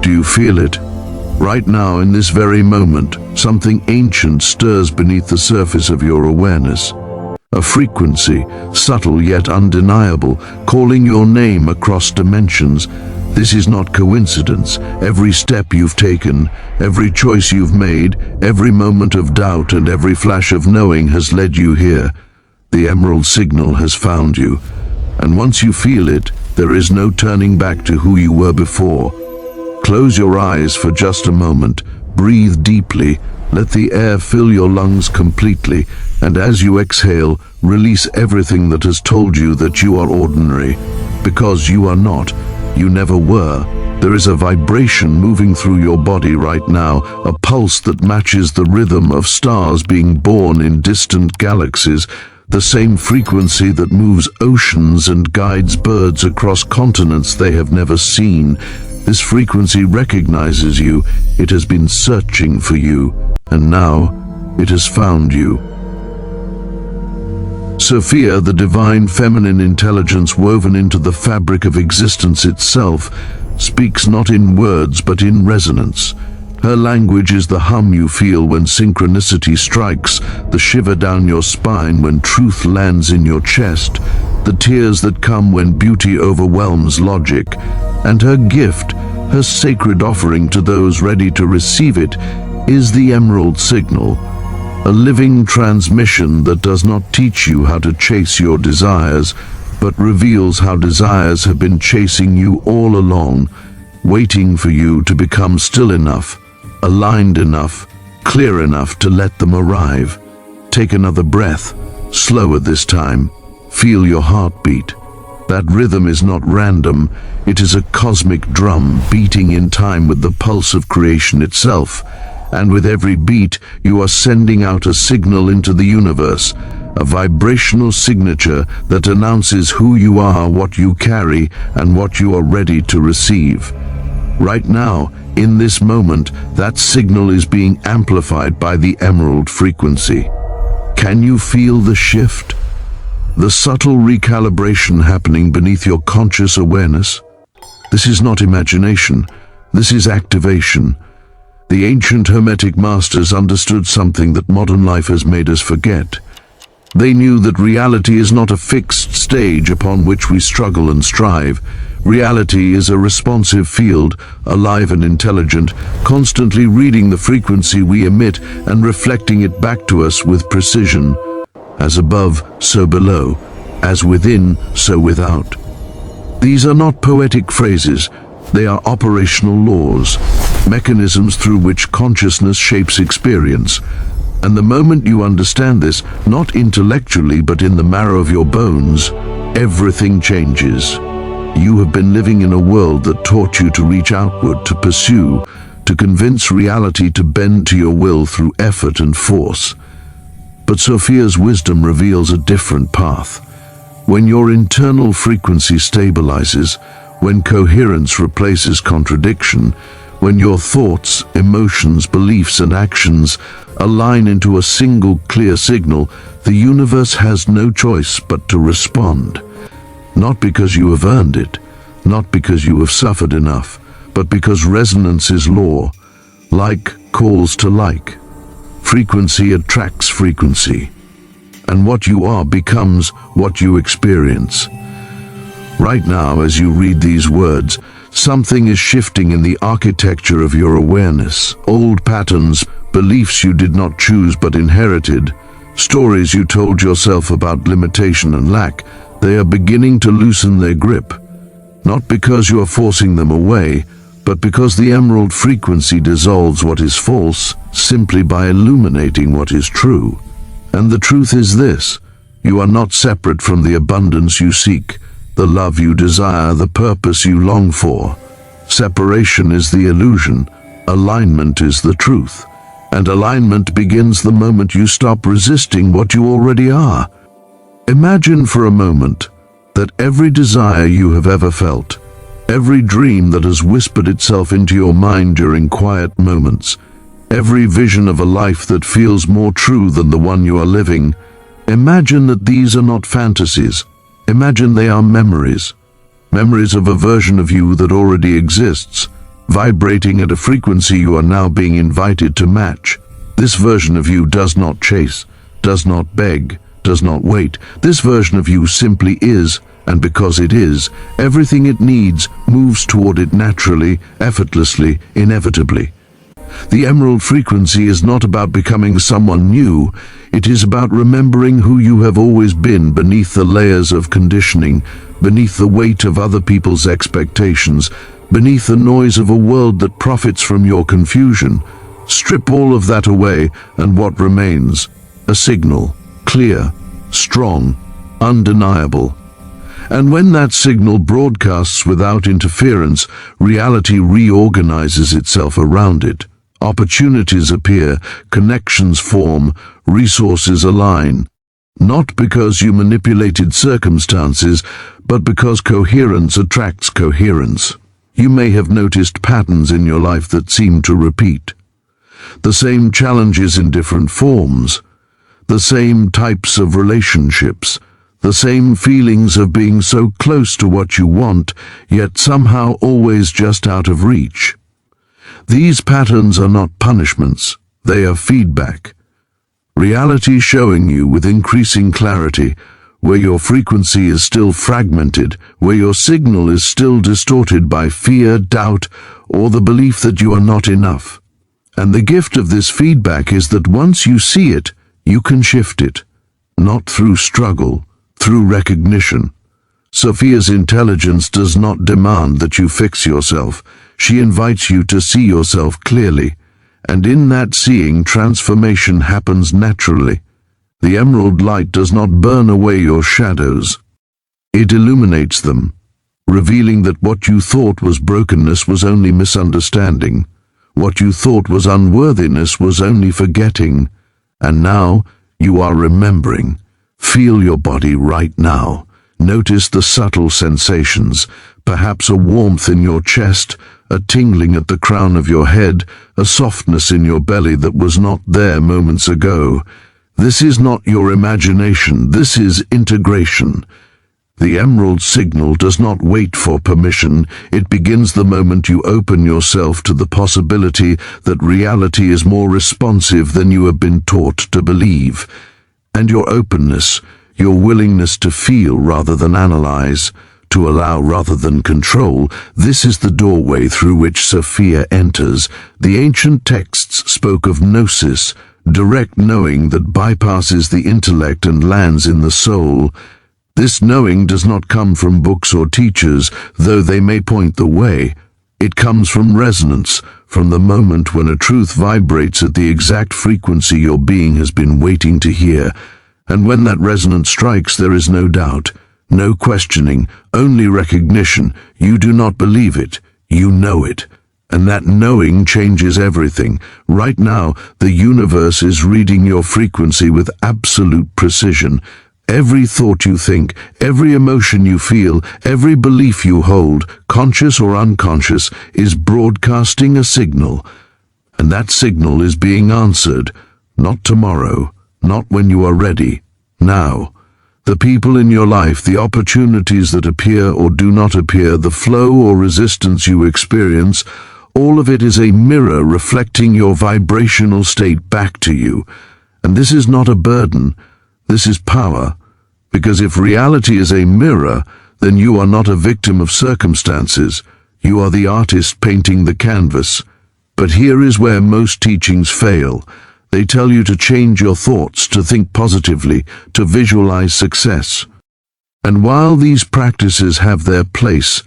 Do you feel it? Right now, in this very moment, something ancient stirs beneath the surface of your awareness. A frequency, subtle yet undeniable, calling your name across dimensions. This is not coincidence. Every step you've taken, every choice you've made, every moment of doubt and every flash of knowing has led you here. The emerald signal has found you. And once you feel it, there is no turning back to who you were before. Close your eyes for just a moment. Breathe deeply. Let the air fill your lungs completely. And as you exhale, release everything that has told you that you are ordinary. Because you are not. You never were. There is a vibration moving through your body right now, a pulse that matches the rhythm of stars being born in distant galaxies, the same frequency that moves oceans and guides birds across continents they have never seen. This frequency recognizes you. It has been searching for you, and now it has found you. Sophia, the divine feminine intelligence woven into the fabric of existence itself, speaks not in words but in resonance. Her language is the hum you feel when synchronicity strikes, the shiver down your spine when truth lands in your chest, the tears that come when beauty overwhelms logic. And her gift, her sacred offering to those ready to receive it, is the emerald signal. A living transmission that does not teach you how to chase your desires, but reveals how desires have been chasing you all along, waiting for you to become still enough, aligned enough, clear enough to let them arrive. Take another breath, slower this time. Feel your heartbeat. That rhythm is not random. It is a cosmic drum beating in time with the pulse of creation itself. And with every beat, you are sending out a signal into the universe, a vibrational signature that announces who you are, what you carry, and what you are ready to receive. Right now, in this moment, that signal is being amplified by the emerald frequency. Can you feel the shift? The subtle recalibration happening beneath your conscious awareness? This is not imagination. This is activation. The ancient Hermetic masters understood something that modern life has made us forget. They knew that reality is not a fixed stage upon which we struggle and strive. Reality is a responsive field, alive and intelligent, constantly reading the frequency we emit and reflecting it back to us with precision. As above, so below. As within, so without. These are not poetic phrases. They are operational laws, mechanisms through which consciousness shapes experience. And the moment you understand this, not intellectually but in the marrow of your bones, everything changes. You have been living in a world that taught you to reach outward, to pursue, to convince reality to bend to your will through effort and force. But Sophia's wisdom reveals a different path. When your internal frequency stabilizes, when coherence replaces contradiction, when your thoughts, emotions, beliefs, and actions align into a single clear signal, the universe has no choice but to respond. Not because you have earned it, not because you have suffered enough, but because resonance is law. Like calls to like. Frequency attracts frequency. And what you are becomes what you experience. Right now, as you read these words, something is shifting in the architecture of your awareness. Old patterns, beliefs you did not choose but inherited, stories you told yourself about limitation and lack, they are beginning to loosen their grip. Not because you are forcing them away, but because the emerald frequency dissolves what is false simply by illuminating what is true. And the truth is this: you are not separate from the abundance you seek, the love you desire, the purpose you long for. Separation is the illusion, alignment is the truth. And alignment begins the moment you stop resisting what you already are. Imagine for a moment that every desire you have ever felt, every dream that has whispered itself into your mind during quiet moments, every vision of a life that feels more true than the one you are living, imagine that these are not fantasies. Imagine they are memories. Memories of a version of you that already exists. vibrating at a frequency you are now being invited to match. This version of you does not chase, does not beg, does not wait. This version of you simply is, and because it is, everything it needs moves toward it naturally, effortlessly, inevitably. The emerald frequency is not about becoming someone new. It is about remembering who you have always been beneath the layers of conditioning, beneath the weight of other people's expectations, beneath the noise of a world that profits from your confusion. Strip all of that away, and what remains? A signal, clear, strong, undeniable. And when that signal broadcasts without interference, reality reorganizes itself around it. Opportunities appear, connections form, resources align. Not because you manipulated circumstances, but because coherence attracts coherence. You may have noticed patterns in your life that seem to repeat. The same challenges in different forms. The same types of relationships. The same feelings of being so close to what you want, yet somehow always just out of reach. These patterns are not punishments, they are feedback. Reality showing you with increasing clarity where your frequency is still fragmented, where your signal is still distorted by fear, doubt, or the belief that you are not enough. And the gift of this feedback is that once you see it, you can shift it, not through struggle, through recognition. Sophia's intelligence does not demand that you fix yourself. She invites you to see yourself clearly, and in that seeing, transformation happens naturally. The emerald light does not burn away your shadows. It illuminates them, revealing that what you thought was brokenness was only misunderstanding. What you thought was unworthiness was only forgetting. And now you are remembering. Feel your body right now. Notice the subtle sensations, perhaps a warmth in your chest, a tingling at the crown of your head, a softness in your belly that was not there moments ago. This is not your imagination, this is integration. The emerald signal does not wait for permission, it begins the moment you open yourself to the possibility that reality is more responsive than you have been taught to believe. And your openness, your willingness to feel rather than analyze, to allow rather than control, this is the doorway through which Sophia enters. The ancient texts spoke of gnosis, direct knowing that bypasses the intellect and lands in the soul. This knowing does not come from books or teachers, though they may point the way. It comes from resonance, from the moment when a truth vibrates at the exact frequency your being has been waiting to hear. And when that resonance strikes, there is no doubt, no questioning, only recognition. You do not believe it, you know it. And that knowing changes everything. Right now, the universe is reading your frequency with absolute precision. Every thought you think, every emotion you feel, every belief you hold, conscious or unconscious, is broadcasting a signal. And that signal is being answered, not tomorrow, not when you are ready, now. The people in your life, the opportunities that appear or do not appear, the flow or resistance you experience, all of it is a mirror reflecting your vibrational state back to you. And this is not a burden, this is power. Because if reality is a mirror, then you are not a victim of circumstances. You are the artist painting the canvas. But here is where most teachings fail. They tell you to change your thoughts, to think positively, to visualize success. And while these practices have their place,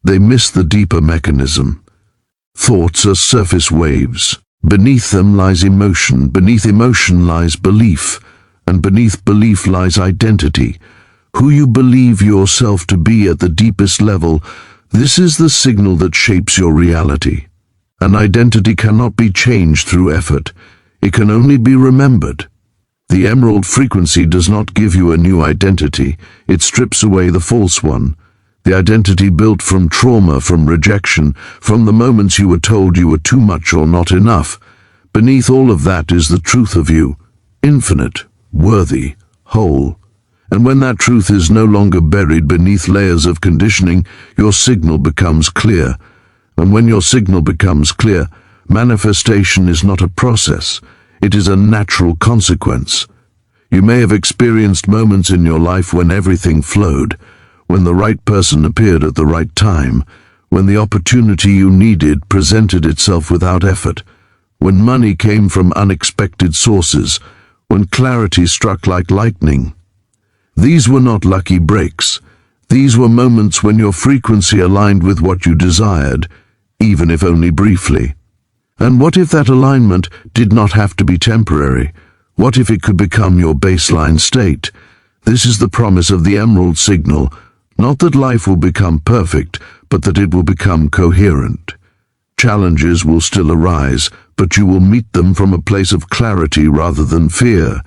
they miss the deeper mechanism. Thoughts are surface waves. Beneath them lies emotion, beneath emotion lies belief, and beneath belief lies identity. Who you believe yourself to be at the deepest level, this is the signal that shapes your reality. An identity cannot be changed through effort. It can only be remembered. The emerald frequency does not give you a new identity. It strips away the false one. The identity built from trauma, from rejection, from the moments you were told you were too much or not enough. Beneath all of that is the truth of you, infinite, worthy, whole. And when that truth is no longer buried beneath layers of conditioning, your signal becomes clear. And when your signal becomes clear, manifestation is not a process, it is a natural consequence. You may have experienced moments in your life when everything flowed, when the right person appeared at the right time, when the opportunity you needed presented itself without effort, when money came from unexpected sources, when clarity struck like lightning. These were not lucky breaks. These were moments when your frequency aligned with what you desired, even if only briefly. And what if that alignment did not have to be temporary? What if it could become your baseline state? This is the promise of the emerald signal, not that life will become perfect, but that it will become coherent. Challenges will still arise, but you will meet them from a place of clarity rather than fear.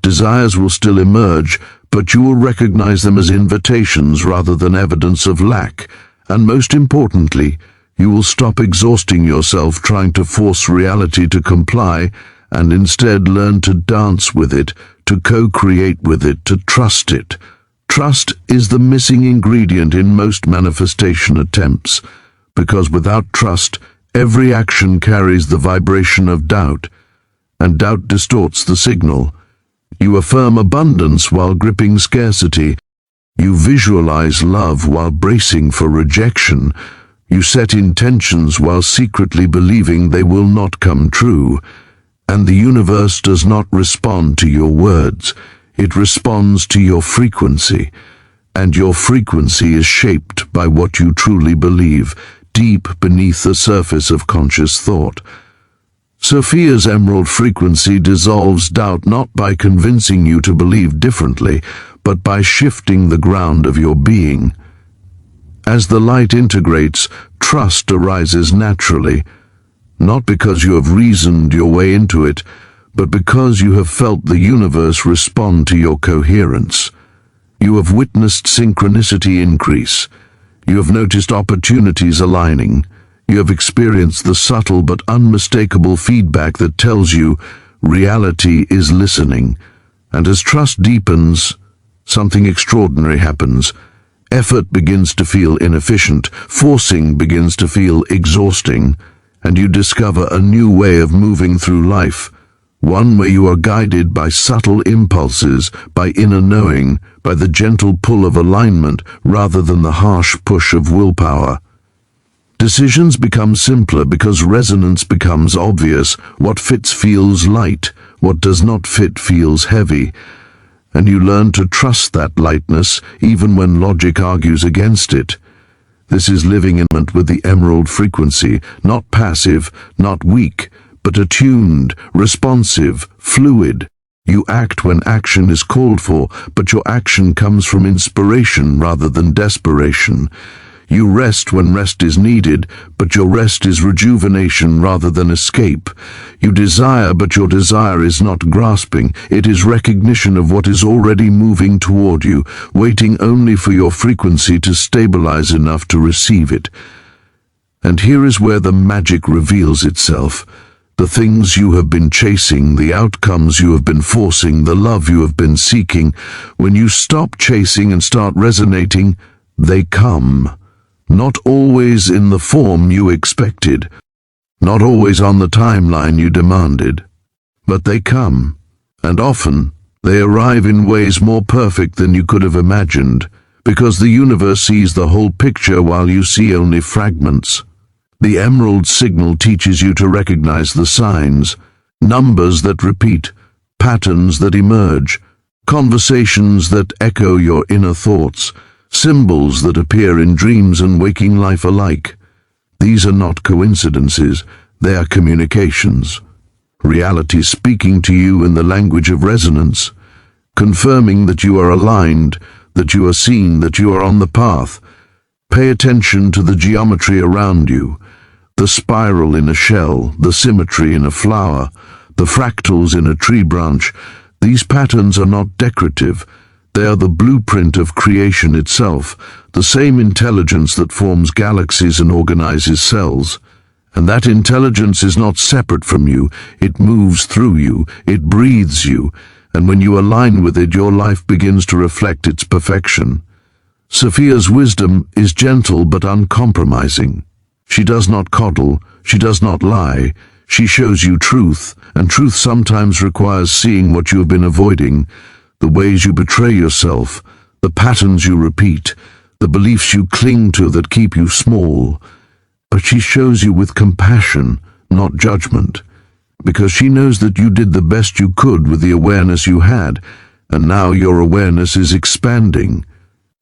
Desires will still emerge, but you will recognize them as invitations rather than evidence of lack. And most importantly, you will stop exhausting yourself trying to force reality to comply and instead learn to dance with it, to co-create with it, to trust it. Trust is the missing ingredient in most manifestation attempts, because without trust, every action carries the vibration of doubt, and doubt distorts the signal. You affirm abundance while gripping scarcity. You visualize love while bracing for rejection. You set intentions while secretly believing they will not come true. And the universe does not respond to your words. It responds to your frequency. And your frequency is shaped by what you truly believe, deep beneath the surface of conscious thought. Sophia's emerald frequency dissolves doubt not by convincing you to believe differently, but by shifting the ground of your being. As the light integrates, trust arises naturally, not because you have reasoned your way into it, but because you have felt the universe respond to your coherence. You have witnessed synchronicity increase. You have noticed opportunities aligning. You have experienced the subtle but unmistakable feedback that tells you reality is listening. And as trust deepens, something extraordinary happens. Effort begins to feel inefficient, forcing begins to feel exhausting, and you discover a new way of moving through life, one where you are guided by subtle impulses, by inner knowing, by the gentle pull of alignment rather than the harsh push of willpower. Decisions become simpler because resonance becomes obvious. What fits feels light, what does not fit feels heavy. And you learn to trust that lightness even when logic argues against it. This is living in alignment with the emerald frequency, not passive, not weak, but attuned, responsive, fluid. You act when action is called for, but your action comes from inspiration rather than desperation. You rest when rest is needed, but your rest is rejuvenation rather than escape. You desire, but your desire is not grasping. It is recognition of what is already moving toward you, waiting only for your frequency to stabilize enough to receive it. And here is where the magic reveals itself. The things you have been chasing, the outcomes you have been forcing, the love you have been seeking, when you stop chasing and start resonating, they come. Not always in the form you expected, not always on the timeline you demanded, but they come, and often they arrive in ways more perfect than you could have imagined, because the universe sees the whole picture while you see only fragments. The emerald signal teaches you to recognize the signs, numbers that repeat, patterns that emerge, conversations that echo your inner thoughts, symbols that appear in dreams and waking life alike. These are not coincidences, they are communications. Reality speaking to you in the language of resonance, confirming that you are aligned, that you are seen, that you are on the path. Pay attention to the geometry around you, the spiral in a shell, the symmetry in a flower, the fractals in a tree branch. These patterns are not decorative. They are the blueprint of creation itself, the same intelligence that forms galaxies and organizes cells. And that intelligence is not separate from you. It moves through you, it breathes you, and when you align with it, your life begins to reflect its perfection. Sophia's wisdom is gentle but uncompromising. She does not coddle, she does not lie. She shows you truth, and truth sometimes requires seeing what you have been avoiding, the ways you betray yourself, the patterns you repeat, the beliefs you cling to that keep you small. But she shows you with compassion, not judgment, because she knows that you did the best you could with the awareness you had, and now your awareness is expanding.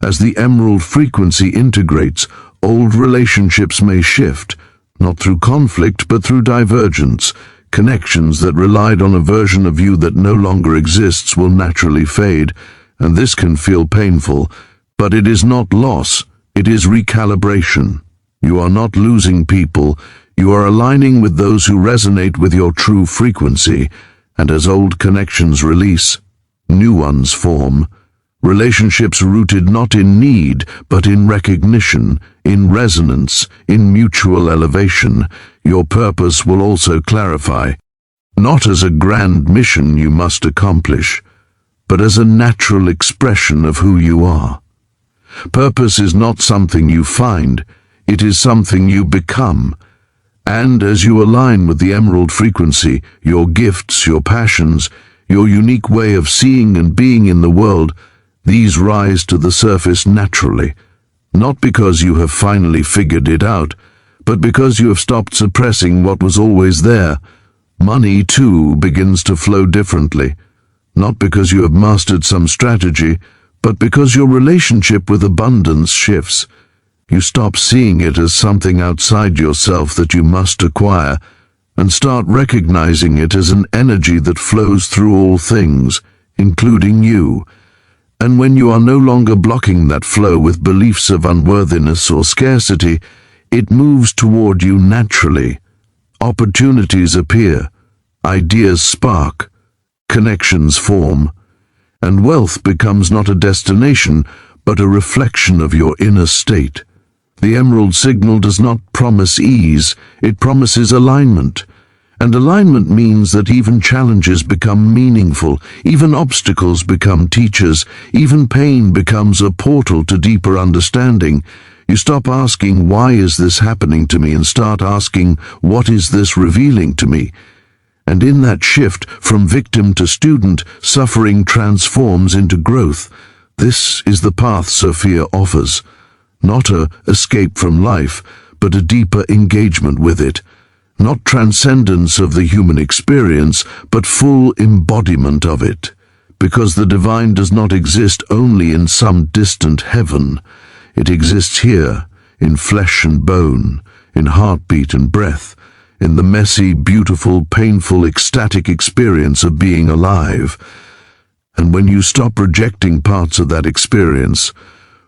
As the emerald frequency integrates, old relationships may shift, not through conflict but through divergence. Connections that relied on a version of you that no longer exists will naturally fade, and this can feel painful, but it is not loss, it is recalibration. You are not losing people, you are aligning with those who resonate with your true frequency, and as old connections release, new ones form. Relationships rooted not in need, but in recognition, in resonance, in mutual elevation. Your purpose will also clarify, not as a grand mission you must accomplish, but as a natural expression of who you are. Purpose is not something you find, it is something you become. And as you align with the emerald frequency, your gifts, your passions, your unique way of seeing and being in the world, these rise to the surface naturally, not because you have finally figured it out, but because you have stopped suppressing what was always there. Money, too, begins to flow differently, not because you have mastered some strategy, but because your relationship with abundance shifts. You stop seeing it as something outside yourself that you must acquire, and start recognizing it as an energy that flows through all things, including you. And when you are no longer blocking that flow with beliefs of unworthiness or scarcity, it moves toward you naturally. Opportunities appear, ideas spark, connections form, and wealth becomes not a destination, but a reflection of your inner state. The emerald signal does not promise ease, it promises alignment. And alignment means that even challenges become meaningful, even obstacles become teachers, even pain becomes a portal to deeper understanding. You stop asking, why is this happening to me, and start asking, what is this revealing to me? And in that shift from victim to student, suffering transforms into growth. This is the path Sophia offers. Not a escape from life, but a deeper engagement with it. Not transcendence of the human experience, but full embodiment of it. Because the divine does not exist only in some distant heaven. It exists here, in flesh and bone, in heartbeat and breath, in the messy, beautiful, painful, ecstatic experience of being alive. And when you stop rejecting parts of that experience,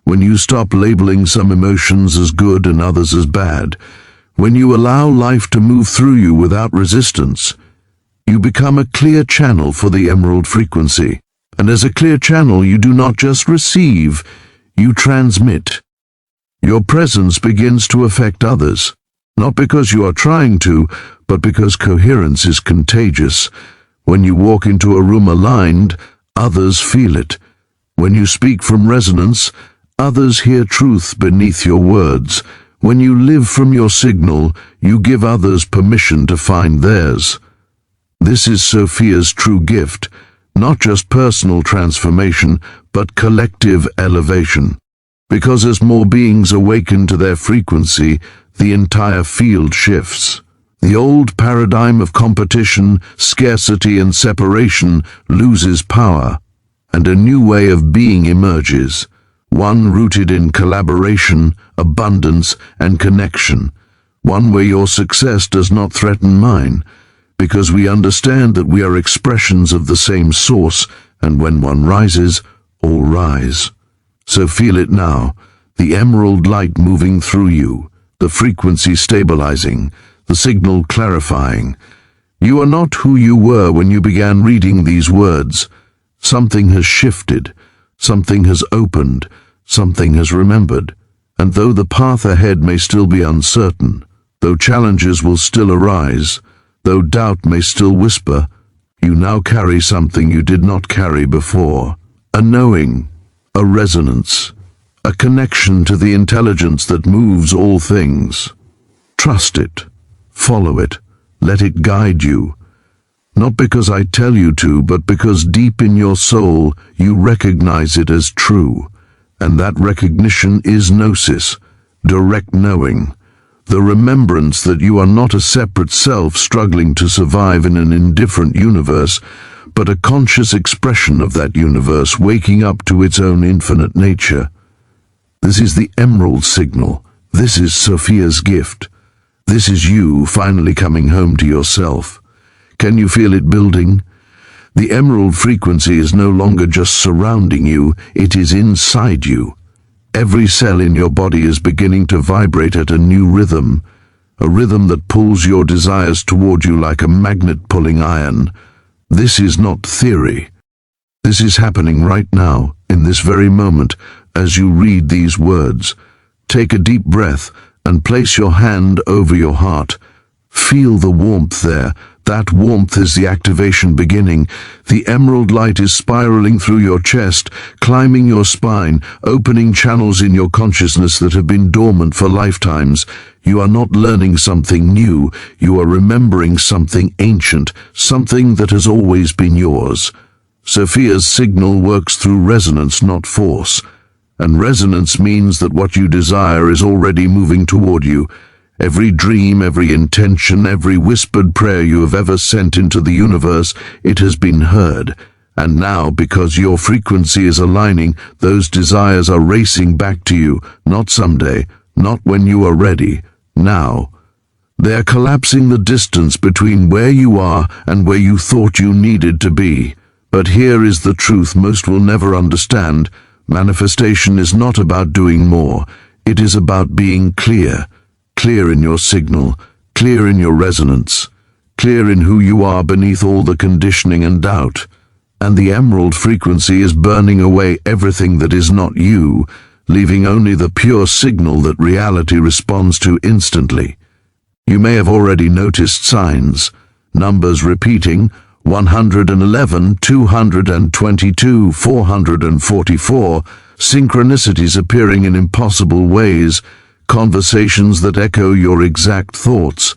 when you stop labeling some emotions as good and others as bad, when you allow life to move through you without resistance, you become a clear channel for the emerald frequency. And as a clear channel, you do not just receive, you transmit. Your presence begins to affect others, not because you are trying to, but because coherence is contagious. When you walk into a room aligned, others feel it. When you speak from resonance, others hear truth beneath your words. When you live from your signal, you give others permission to find theirs. This is Sophia's true gift, not just personal transformation, but collective elevation. Because as more beings awaken to their frequency, the entire field shifts. The old paradigm of competition, scarcity, and separation loses power, and a new way of being emerges. One rooted in collaboration, abundance, and connection. One where your success does not threaten mine, because we understand that we are expressions of the same source, and when one rises, all rise. So feel it now, the emerald light moving through you, the frequency stabilizing, the signal clarifying. You are not who you were when you began reading these words. Something has shifted, something has opened, something has remembered, and though the path ahead may still be uncertain, though challenges will still arise, though doubt may still whisper, you now carry something you did not carry before. A knowing, a resonance, a connection to the intelligence that moves all things. Trust it. Follow it. Let it guide you. Not because I tell you to, but because deep in your soul you recognize it as true. And that recognition is gnosis, direct knowing. The remembrance that you are not a separate self struggling to survive in an indifferent universe, but a conscious expression of that universe waking up to its own infinite nature. This is the emerald signal. This is Sophia's gift. This is you finally coming home to yourself. Can you feel it building? The emerald frequency is no longer just surrounding you, it is inside you. Every cell in your body is beginning to vibrate at a new rhythm, a rhythm that pulls your desires toward you like a magnet pulling iron. This is not theory. This is happening right now, in this very moment, as you read these words. Take a deep breath and place your hand over your heart. Feel the warmth there. That warmth is the activation beginning. The emerald light is spiraling through your chest, climbing your spine, opening channels in your consciousness that have been dormant for lifetimes. You are not learning something new. You are remembering something ancient, something that has always been yours. Sophia's signal works through resonance, not force. And resonance means that what you desire is already moving toward you. Every dream, every intention, every whispered prayer you have ever sent into the universe, it has been heard. And now, because your frequency is aligning, those desires are racing back to you, not someday, not when you are ready, now. They are collapsing the distance between where you are and where you thought you needed to be. But here is the truth most will never understand. Manifestation is not about doing more. It is about being clear. Clear in your signal, clear in your resonance, clear in who you are beneath all the conditioning and doubt. And the emerald frequency is burning away everything that is not you, leaving only the pure signal that reality responds to instantly. You may have already noticed signs, numbers repeating, 111, 222, 444, synchronicities appearing in impossible ways, conversations that echo your exact thoughts.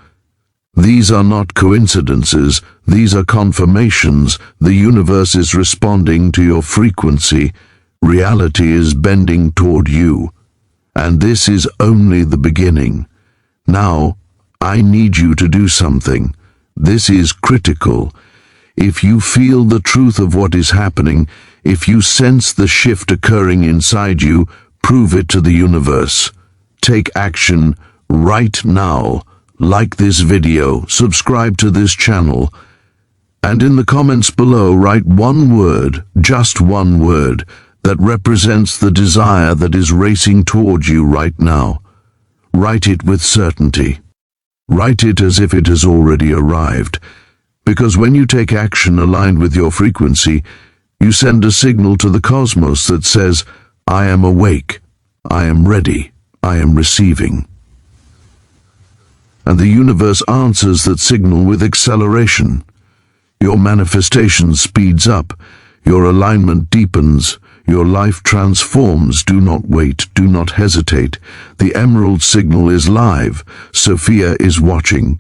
These are not coincidences, these are confirmations. The universe is responding to your frequency. Reality is bending toward you. And this is only the beginning. Now, I need you to do something. This is critical. If you feel the truth of what is happening, if you sense the shift occurring inside you, prove it to the universe. Take action right now. Like this video, subscribe to this channel, and in the comments below write one word, just one word, that represents the desire that is racing towards you right now. Write it with certainty. Write it as if it has already arrived, because when you take action aligned with your frequency, you send a signal to the cosmos that says, I am awake, I am ready, I am receiving. And the universe answers that signal with acceleration. Your manifestation speeds up, your alignment deepens, your life transforms. Do not wait, do not hesitate. The emerald signal is live, Sophia is watching,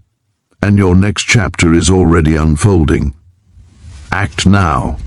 and your next chapter is already unfolding. Act now.